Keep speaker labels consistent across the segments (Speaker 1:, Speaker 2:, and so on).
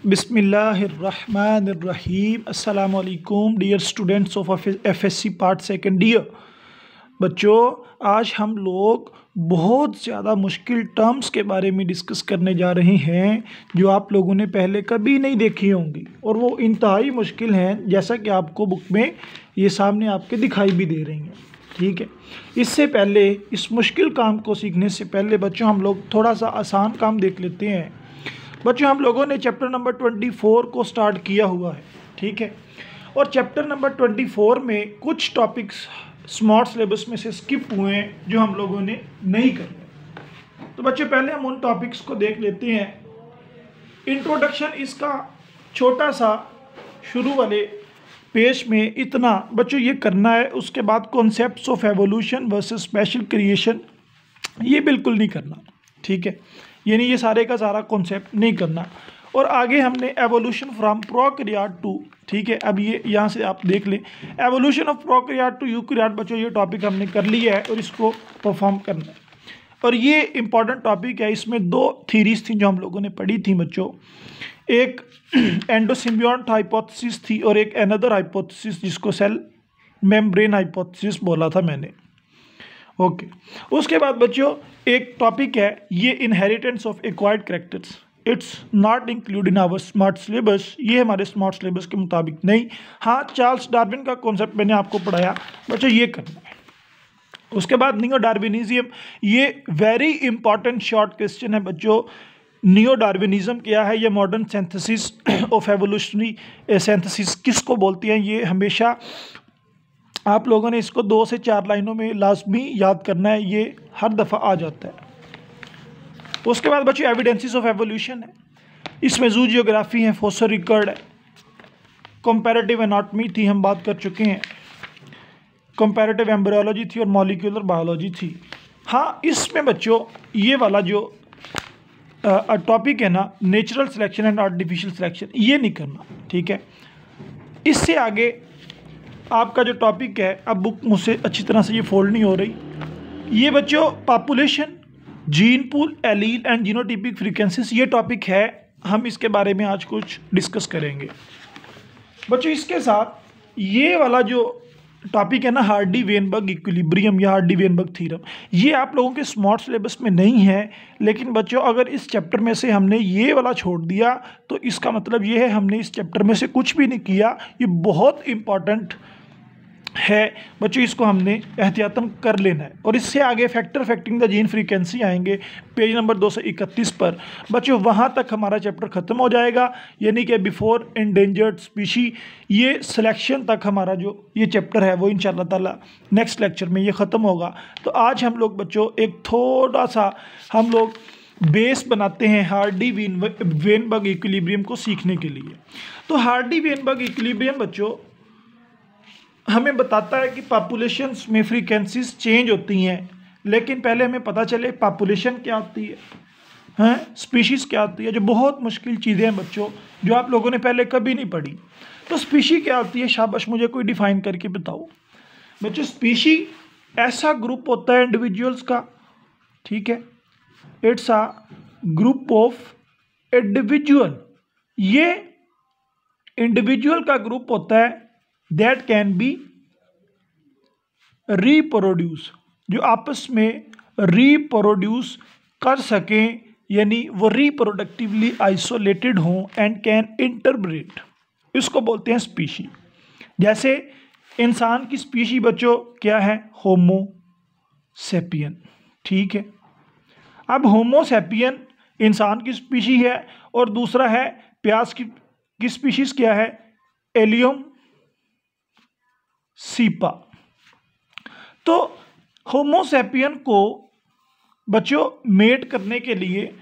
Speaker 1: बिस्मिल्लाहिर्रहमानिर्रहीम। अस्सलाम वालेकुम dear students of FSC part second year. बच्चों, आज हम लोग बहुत ज़्यादा मुश्किल टर्म्स के बारे में डिस्कस करने जा रहे हैं जो आप लोगों ने पहले कभी नहीं देखी होंगी, और वो इंतहाई मुश्किल हैं, जैसा कि आपको बुक में ये सामने आपके दिखाई भी दे रही हैं। ठीक है, इससे पहले इस मुश्किल काम को सीखने से पहले बच्चों हम लोग थोड़ा सा आसान काम देख लेते हैं। बच्चों, हम लोगों ने चैप्टर नंबर 24 को स्टार्ट किया हुआ है। ठीक है, और चैप्टर नंबर 24 में कुछ टॉपिक्स स्मार्ट सिलेबस में से स्किप हुए हैं जो हम लोगों ने नहीं करने। तो बच्चों, पहले हम उन टॉपिक्स को देख लेते हैं। इंट्रोडक्शन इसका छोटा सा शुरू वाले पेज में इतना बच्चों ये करना है। उसके बाद concepts of evolution versus special creation ये बिल्कुल नहीं करना। ठीक है, यानी ये सारे का सारा कॉन्सेप्ट नहीं करना। और आगे हमने एवोल्यूशन फ्रॉम प्रोकैरियोट टू, ठीक है, अब ये यहाँ से आप देख लें, evolution of prokaryote to eukaryote. बच्चों, ये टॉपिक हमने कर लिया है और इसको परफॉर्म करना है। और ये इंपॉर्टेंट टॉपिक है। इसमें दो थीरीज थी जो हम लोगों ने पढ़ी थी बच्चों। एक एंडोसिम्बियोंट हाइपोथेसिस थी और एक अनदर हाइपोथेसिस जिसको सेल मेम्ब्रेन हाइपोथेसिस बोला था मैंने। ओके, उसके बाद बच्चों एक टॉपिक है ये inheritance of acquired characters. It's not include in our smart syllabus. ये हमारे स्मार्ट सिलेबस के मुताबिक नहीं। हाँ, चार्ल्स डार्विन का कॉन्सेप्ट मैंने आपको पढ़ाया बच्चों, ये करना है। उसके बाद नियो डार्विनिज्म, ये वेरी इंपॉर्टेंट शॉर्ट क्वेश्चन है बच्चों। नियो डार्विनिज्म क्या है? ये modern synthesis of evolutionary synthesis किसको बोलते हैं? ये हमेशा आप लोगों ने इसको 2 से 4 लाइनों में लाजमी याद करना है, ये हर दफ़ा आ जाता है। उसके बाद बच्चों एविडेंसेस ऑफ एवोल्यूशन है। इसमें जू जियोग्राफी है, फॉसिल रिकॉर्ड है, कंपैरेटिव एनाटॉमी थी, हम बात कर चुके हैं, कंपैरेटिव एम्ब्रियोलॉजी थी और मॉलिक्यूलर बायोलॉजी थी। हाँ, इसमें बच्चों ये वाला जो टॉपिक है ना, natural selection and artificial selection, ये नहीं करना। ठीक है, इससे आगे आपका जो टॉपिक है, अब बुक मुझसे अच्छी तरह से ये फोल्ड नहीं हो रही, ये बच्चों population, gene pool, allele and genotypic frequencies, ये टॉपिक है। हम इसके बारे में आज कुछ डिस्कस करेंगे बच्चों। इसके साथ ये वाला जो टॉपिक है ना, हार्डी-वेनबर्ग इक्विलिब्रियम या हार्डी-वेनबर्ग थ्योरम, ये आप लोगों के स्मार्ट सिलेबस में नहीं है। लेकिन बच्चों, अगर इस चैप्टर में से हमने ये वाला छोड़ दिया तो इसका मतलब ये है हमने इस चैप्टर में से कुछ भी नहीं किया। ये बहुत इंपॉर्टेंट है बच्चों, इसको हमने एहतियातन कर लेना है। और इससे आगे फैक्टर फैक्टिंग द जीन फ्रीक्वेंसी आएंगे पेज नंबर 231 पर बच्चों, वहाँ तक हमारा चैप्टर ख़त्म हो जाएगा। यानी कि बिफोर एंडेंजर्ड स्पीशी, ये सिलेक्शन तक हमारा जो ये चैप्टर है वो इंशाअल्लाह ताला नेक्स्ट लेक्चर में ये ख़त्म होगा। तो आज हम लोग बच्चों एक थोड़ा सा हम लोग बेस बनाते हैं हार्डी-वेनबर्ग इक्विलिब्रियम को सीखने के लिए। तो हार्डी-वेनबर्ग इक्विलिब्रियम बच्चों हमें बताता है कि पॉपुलेशंस में फ्रीक्वेंसीज चेंज होती हैं। लेकिन पहले हमें पता चले पॉपुलेशन क्या होती है, स्पीशीज़ क्या होती है, जो बहुत मुश्किल चीज़ें हैं बच्चों, जो आप लोगों ने पहले कभी नहीं पढ़ी। तो स्पीशी क्या होती है? शाबाश, मुझे कोई डिफाइन करके बताओ बच्चों। स्पीशी ऐसा ग्रुप होता है इंडिविजुअल्स का, ठीक है, it's a group of individual. ये इंडिविजुअल का ग्रुप होता है दैट कैन बी रिप्रोड्यूस, जो आपस में रिप्रोड्यूस कर सकें, यानी वो रिप्रोडक्टिवली आइसोलेटेड हों एंड कैन इंटरब्रीड, इसको बोलते हैं स्पीशी। जैसे इंसान की स्पीशी बच्चों क्या है? होमो सेपियन। ठीक है, अब होमो सेपियन इंसान की स्पीशी है और दूसरा है प्याज की स्पीशीज क्या है? Allium cepa. तो होमोसेपियन को बच्चों मेट करने के लिए,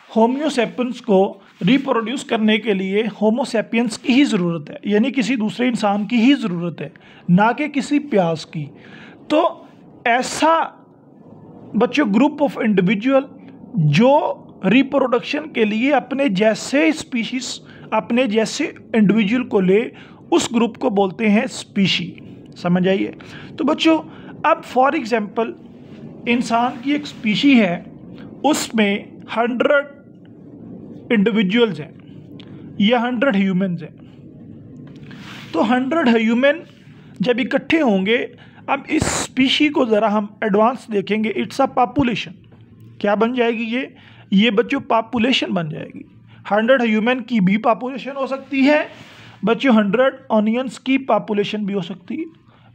Speaker 1: होम्योसेपियंस को रिप्रोड्यूस करने के लिए होमोसेपियंस की ही ज़रूरत है, यानी किसी दूसरे इंसान की ही ज़रूरत है, ना कि किसी प्याज की। तो ऐसा बच्चों ग्रुप ऑफ इंडिविजुअल जो रिप्रोडक्शन के लिए अपने जैसे स्पीशीज, अपने जैसे इंडिविजुअल को ले, उस ग्रुप को बोलते हैं स्पीशी। समझ आइए? तो बच्चों अब फॉर एग्जांपल इंसान की एक स्पीशी है, उसमें 100 इंडिविजुअल्स हैं, या 100 ह्यूमंस हैं। तो 100 ह्यूमन जब इकट्ठे होंगे, अब इस स्पीशी को ज़रा हम एडवांस देखेंगे, इट्स अ पॉपुलेशन। क्या बन जाएगी ये बच्चों पॉपुलेशन बन जाएगी। 100 ह्यूमन की भी पॉपुलेशन हो सकती है बच्चों, 100 ऑनियंस की पॉपुलेशन भी हो सकती है,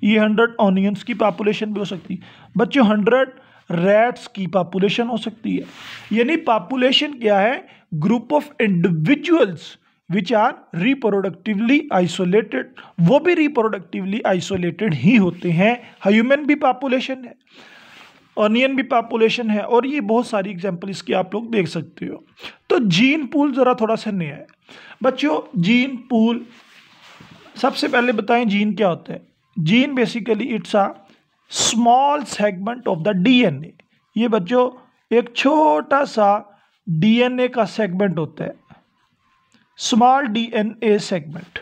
Speaker 1: ये 100 ऑनियंस की पॉपुलेशन भी हो सकती है बच्चों, 100 रैट्स की पॉपुलेशन हो सकती है। यानी पॉपुलेशन क्या है? Group of individuals which are reproductively isolated, वो भी रिप्रोडक्टिवली आइसोलेटेड ही होते हैं। ह्यूमन भी पॉपुलेशन है, ऑनियन भी पॉपुलेशन है, और ये बहुत सारी एग्जांपल इसकी आप लोग देख सकते हो। तो जीन पूल ज़रा थोड़ा सा नया है बच्चों। जीन पूल, सबसे पहले बताएं जीन क्या होता है। Gene basically it's a small segment of the DNA. ये बच्चों एक छोटा सा डीएनए का सेगमेंट होता है, स्मॉल डीएनए सेगमेंट।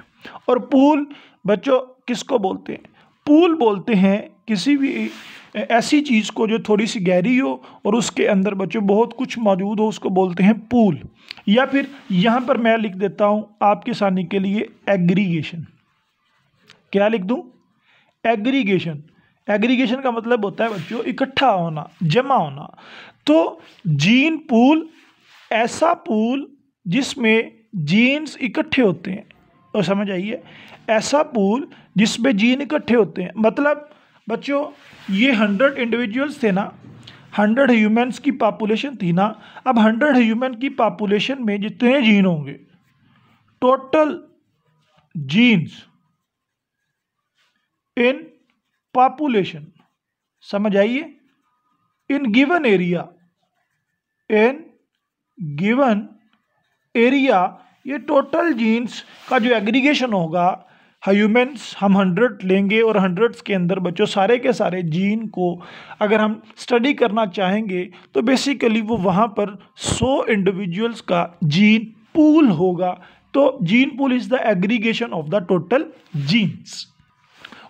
Speaker 1: और पूल बच्चों किसको बोलते हैं? पूल बोलते हैं किसी भी ऐसी चीज़ को जो थोड़ी सी गहरी हो और उसके अंदर बच्चों बहुत कुछ मौजूद हो, उसको बोलते हैं पूल। या फिर यहाँ पर मैं लिख देता हूँ आपके आसानी के लिए एग्रीगेशन। क्या लिख दूँ? एग्रीगेशन। एग्रीगेशन का मतलब होता है बच्चों इकट्ठा होना, जमा होना। तो जीन पूल ऐसा पूल जिसमें जीन्स इकट्ठे होते हैं, और समझ आइए, ऐसा पूल जिसमें जीन इकट्ठे होते हैं। मतलब बच्चों ये 100 इंडिविजुअल्स थे ना, 100 ह्यूमंस की पॉपुलेशन थी ना। अब 100 ह्यूमन की पॉपुलेशन में जितने जीन होंगे, टोटल जीन्स इन पॉपुलेशन, समझ आइए, in given area, in given area, ये टोटल जीन्स का जो एग्रीगेशन होगा, ह्यूमंस हम 100 लेंगे और 100 के अंदर बच्चों सारे के सारे जीन को अगर हम स्टडी करना चाहेंगे तो बेसिकली वो वहाँ पर 100 इंडिविजुअल्स का जीन पूल होगा। तो gene pool is the aggregation of the total genes.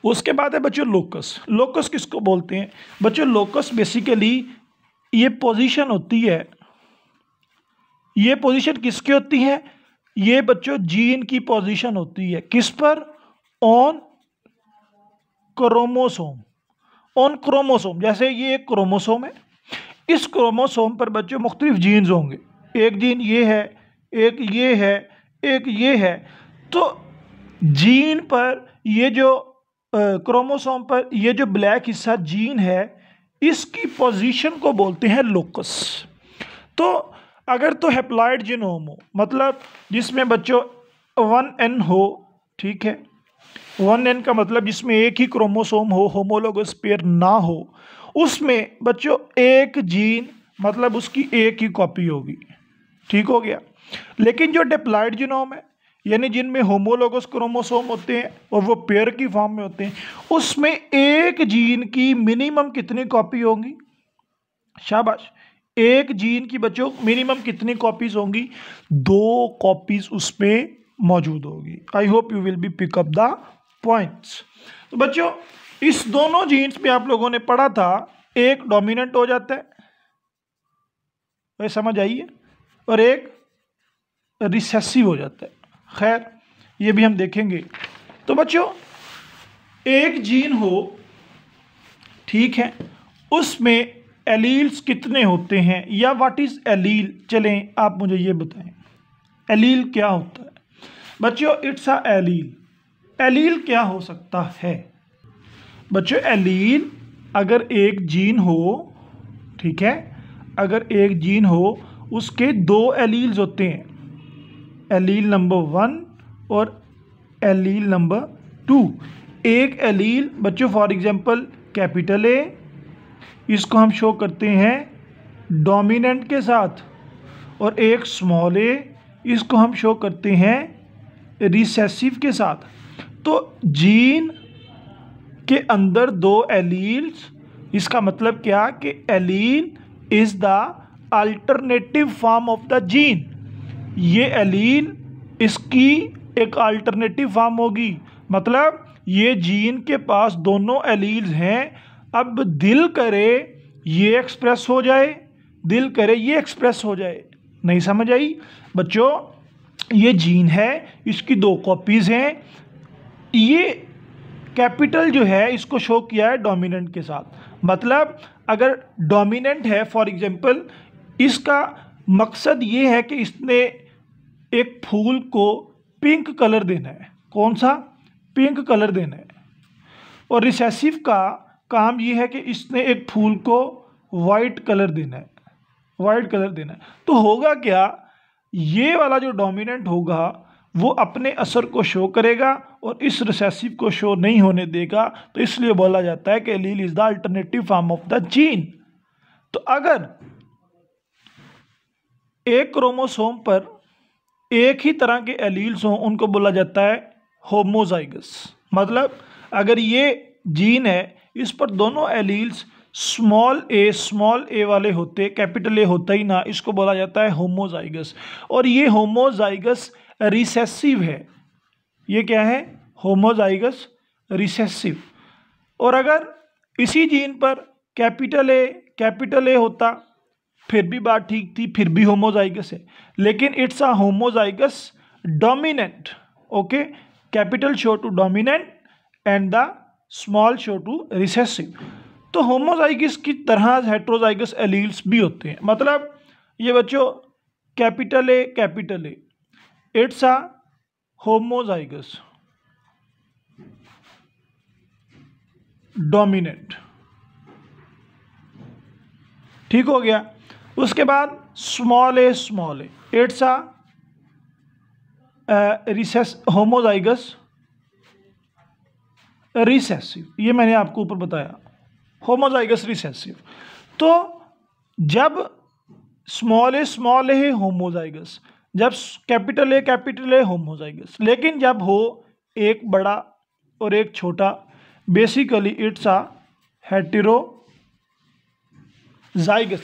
Speaker 1: उसके बाद है बच्चों लोकस। लोकस किसको बोलते हैं बच्चों? लोकस बेसिकली ये पोजीशन होती है, ये पोजीशन किसकी होती है? ये बच्चों जीन की पोजीशन होती है। किस पर? On chromosome. ऑन क्रोमोसोम, जैसे ये एक क्रोमोसोम है, इस क्रोमोसोम पर बच्चों मुख्तलिफ जीन्स होंगे। एक जीन ये है, एक ये है, एक ये है। तो जीन पर ये जो क्रोमोसोम पर ये जो ब्लैक हिस्सा जीन है, इसकी पोजीशन को बोलते हैं लोकस। तो अगर तो हैप्लॉइड जीनोम हो, मतलब जिसमें बच्चों 1n हो, ठीक है, 1n का मतलब जिसमें एक ही क्रोमोसोम हो, होमोलोगस पेयर ना हो, उसमें बच्चों एक जीन मतलब उसकी एक ही कॉपी होगी। ठीक हो गया। लेकिन जो डिप्लॉइड जीनोम है, यानी जिनमें होमोलोगस क्रोमोसोम होते हैं और वो पेयर की फॉर्म में होते हैं, उसमें एक जीन की मिनिमम कितनी कॉपी होंगी? शाबाश। एक जीन की बच्चों मिनिमम कितनी कॉपीज होंगी? 2 कॉपीज उसमें मौजूद होगी। I hope you will be pick up the points. तो बच्चों इस दोनों जीन्स में आप लोगों ने पढ़ा था, एक डोमिनेंट हो जाता है, वह समझ आइए, और एक रिसेसिव हो जाता है। खैर ये भी हम देखेंगे। तो बच्चों एक जीन हो, ठीक है, उसमें एलील्स कितने होते हैं, या व्हाट इज एलील? चलें आप मुझे ये बताएं, एलील क्या होता है बच्चों? It's a allele. एलील क्या हो सकता है बच्चों? एलील अगर एक जीन हो, ठीक है, अगर एक जीन हो उसके 2 एलील्स होते हैं, एलील नंबर 1 और एलील नंबर 2। एक एलील बच्चों फॉर एग्जांपल कैपिटल ए, इसको हम शो करते हैं डोमिनेंट के साथ, और एक स्मॉल ए, इसको हम शो करते हैं रिसेसिव के साथ। तो जीन के अंदर 2 एलील्स, इसका मतलब क्या कि allele is the alternative form of the gene. ये एलील इसकी एक अल्टरनेटिव फॉर्म होगी, मतलब ये जीन के पास दोनों एलील्स हैं। अब दिल करे ये एक्सप्रेस हो जाए, दिल करे ये एक्सप्रेस हो जाए। नहीं समझ आई बच्चों? ये जीन है, इसकी 2 कॉपीज़ हैं। ये कैपिटल जो है इसको शो किया है डोमिनेंट के साथ। मतलब अगर डोमिनेंट है, फॉर एग्जांपल इसका मकसद ये है कि इसने एक फूल को पिंक कलर देना है। कौन सा? पिंक कलर देना है। और रिसेसिव का काम ये है कि इसने एक फूल को वाइट कलर देना है, वाइट कलर देना है। तो होगा क्या, ये वाला जो डोमिनेंट होगा वो अपने असर को शो करेगा और इस रिसेसिव को शो नहीं होने देगा। तो इसलिए बोला जाता है कि allele is the alternative form of the gene. तो अगर एक क्रोमोसोम पर एक ही तरह के एलील्स हों, उनको बोला जाता है होमोजाइगस। मतलब अगर ये जीन है, इस पर दोनों एलील्स स्मॉल ए वाले होते, कैपिटल ए होता ही ना, इसको बोला जाता है होमोजाइगस। और ये होमोजाइगस रिसेसिव है। ये क्या है? Homozygous recessive. और अगर इसी जीन पर कैपिटल ए होता फिर भी बात ठीक थी, फिर भी होमोजाइगस है। लेकिन it's a homozygous dominant. Okay, capital show to dominant and the small show to recessive. तो होमोजाइगस की तरह हेट्रोजाइगस एलील्स भी होते हैं। मतलब ये बच्चों capital A it's a homozygous dominant. ठीक हो गया। उसके बाद small A it's a homozygous recessive. ये मैंने आपको ऊपर बताया, होमोजाइगस रिसेसिव। तो जब स्मॉल ए है होमोजाइगस, जब कैपिटल ए होमोजाइगस। लेकिन जब हो एक बड़ा और एक छोटा, बेसिकली इट्स अ हेटेरोजाइगस,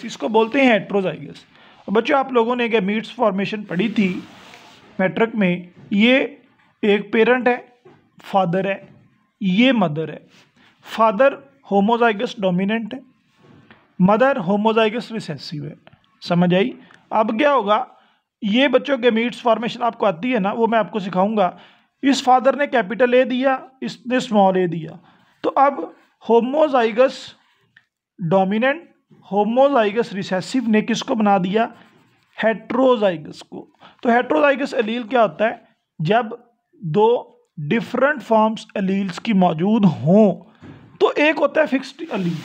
Speaker 1: इसको बोलते हैं हेट्रोजाइगस। बच्चों आप लोगों ने गैमीट्स फॉर्मेशन पढ़ी थी मैट्रिक में। ये एक पेरेंट है, फादर है, ये मदर है। फादर होमोजाइगस डोमिनेंट है, मदर होमोजाइगस रिसेसिव है। समझ आई? अब क्या होगा, ये बच्चों गैमीट्स फॉर्मेशन आपको आती है ना, वो मैं आपको सिखाऊंगा। इस फादर ने कैपिटल ए दिया, इसने स्मॉल ए दिया। तो अब होमोजाइगस डोमिनेंट होमोजाइगस रिसेसिव ने किसको बना दिया? हेट्रोजाइगस को। तो हेट्रोजाइगस एलील क्या होता है? जब 2 डिफरेंट फॉर्म्स एलील्स की मौजूद हों तो एक होता है फिक्स्ड एलील।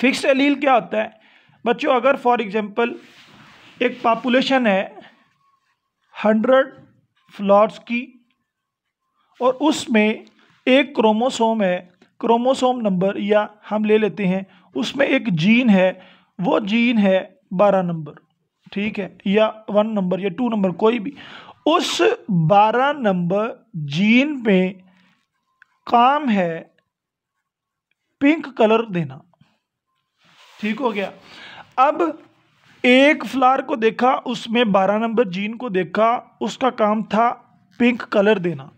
Speaker 1: फिक्स्ड एलील क्या होता है बच्चों? अगर फॉर एग्जांपल एक पॉपुलेशन है 100 फ्लॉट्स की और उसमें एक क्रोमोसोम है, क्रोमोसोम नंबर या हम ले लेते हैं उसमें एक जीन है, वो जीन है 12 नंबर, ठीक है, या 1 नंबर या 2 नंबर, कोई भी। उस 12 नंबर जीन पे काम है पिंक कलर देना। ठीक हो गया। अब एक फ्लावर को देखा, उसमें 12 नंबर जीन को देखा, उसका काम था पिंक कलर देना।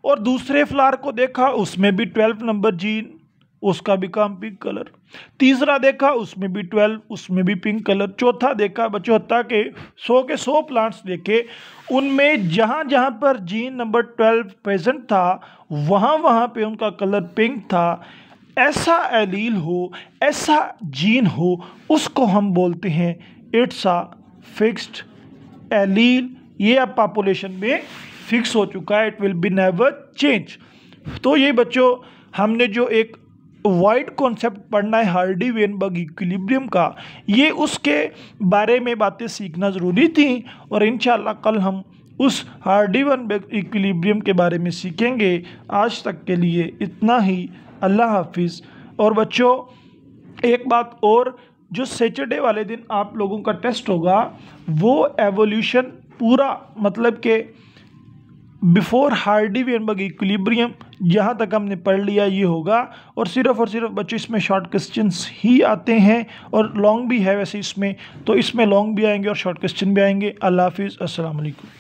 Speaker 1: और दूसरे फ्लावर को देखा, उसमें भी 12 नंबर जीन, उसका भी काम पिंक कलर। तीसरा देखा, उसमें भी 12, उसमें भी पिंक कलर। चौथा देखा बच्चों, हत्ता के 100 प्लांट्स देखे, उनमें जहाँ जहाँ पर जीन नंबर 12 प्रेजेंट था वहाँ वहाँ पे उनका कलर पिंक था। ऐसा एलील हो, ऐसा जीन हो, उसको हम बोलते हैं इट्स अ फिक्स्ड एलील। ये अब पॉपुलेशन में फिक्स हो चुका है, it will be never change. तो ये बच्चों हमने जो एक वाइड कॉन्सेप्ट पढ़ना है हार्डी-वेनबर्ग इक्विलिब्रियम का, ये उसके बारे में बातें सीखना ज़रूरी थी। और इंशाल्लाह कल हम उस हार्डी-वेनबर्ग इक्विलिब्रियम के बारे में सीखेंगे। आज तक के लिए इतना ही। अल्लाह हाफिज़। और बच्चों एक बात और, जो सैटरडे वाले दिन आप लोगों का टेस्ट होगा वो एवोल्यूशन पूरा, मतलब कि बिफोर हार्डी-वेनबर्ग इक्विलिब्रियम जहाँ तक हमने पढ़ लिया ये होगा। और सिर्फ बच्चों इसमें शॉर्ट क्वेश्चंस ही आते हैं और लॉन्ग भी है वैसे इसमें, तो इसमें लॉन्ग भी आएंगे और शॉर्ट क्वेश्चन भी आएंगे। अल्लाह हाफिज़, अस्सलाम वालेकुम।